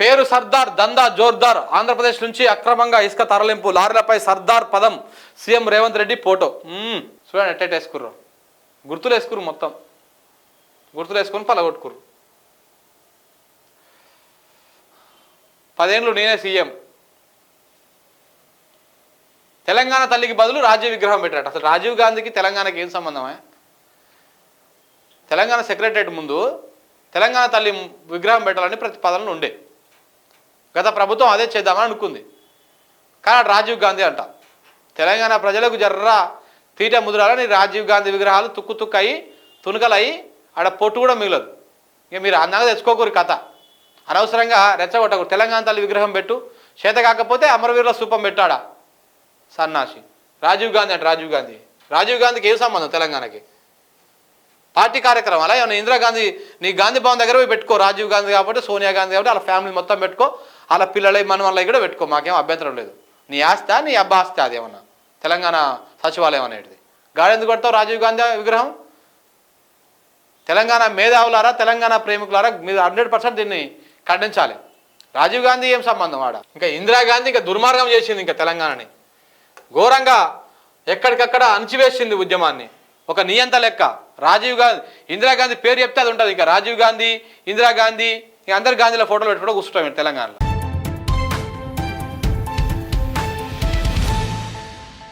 పేరు సర్దార్ దందా జోర్దార్. ఆంధ్రప్రదేశ్ నుంచి అక్రమంగా ఇసుక తరలింపు, లారీలపై సర్దార్ పదం. CM Revanth Reddy photo. చూడండి ఎట్టేట్ వేసుకుర్రు, గుర్తులు వేసుకుర్రు, మొత్తం గుర్తులు వేసుకుని పలగొట్టుకుర్రు. 10 ఏళ్ళు నేనే సీఎం. తెలంగాణ తల్లికి బదులు రాజీవ్ విగ్రహం పెట్టాడు. అసలు రాజీవ్ గాంధీకి తెలంగాణకి ఏం సంబంధమే? తెలంగాణ సెక్రటరేట్ ముందు తెలంగాణ తల్లి విగ్రహం పెట్టాలని ప్రతిపాదనలు ఉండే. గత ప్రభుత్వం అదే చేద్దామని అనుకుంది, కానీ రాజీవ్ గాంధీ అంట. తెలంగాణ ప్రజలకు జర్రా తీట ముద్రాలని రాజీవ్ గాంధీ విగ్రహాలు తుక్కు తుక్కు అయ్యి తునకలయ్యి ఆడ పొట్టు కూడా మిగలదు. ఇక మీరు అందాక తెచ్చుకోకూరి కథ, అనవసరంగా రెచ్చగొట్టకూరు. తెలంగాణ తల్లి విగ్రహం పెట్టు, చేత కాకపోతే అమరవీరుల స్థూపం పెట్టాడా సన్నాసి. రాజీవ్ గాంధీ అంటే రాజీవ్ గాంధీకి ఏం సంబంధం తెలంగాణకి? పార్టీ కార్యక్రమాలా ఏమన్నా? ఇందిరాగాంధీ నీ గాంధీ భవన్ దగ్గర పోయి పెట్టుకో. రాజీవ్ గాంధీ కాబట్టి, సోనియా గాంధీ కాబట్టి వాళ్ళ ఫ్యామిలీ మొత్తం పెట్టుకో, వాళ్ళ పిల్లలై మన వాళ్ళవి కూడా పెట్టుకో, మాకేం అభ్యంతరం లేదు. నీ ఆస్తా నీ అబ్బా ఆస్తా అది ఏమన్నా తెలంగాణ సచివాలయం అనేది? గాడెందుకు కొడతావు రాజీవ్ గాంధీ విగ్రహం? తెలంగాణ మేధావులారా, తెలంగాణ ప్రేమికులారా, మీరు 100% దీన్ని ఖండించాలి. రాజీవ్ గాంధీ ఏం సంబంధం ఆడ? ఇంకా ఇందిరాగాంధీ ఇంకా దుర్మార్గం చేసింది, ఇంకా తెలంగాణని ఘోరంగా ఎక్కడికక్కడ అణచివేసింది ఉద్యమాన్ని. ఒక నియంత లెక్క. రాజీవ్ గాంధీ, ఇందిరాగాంధీ పేరు చెప్తే అది ఉంటుంది. ఇంకా రాజీవ్ గాంధీ, ఇందిరాగాంధీ, ఇక అందరు గాంధీల ఫోటోలు పెట్టుకుంటూ కూర్చుంటాం తెలంగాణలో.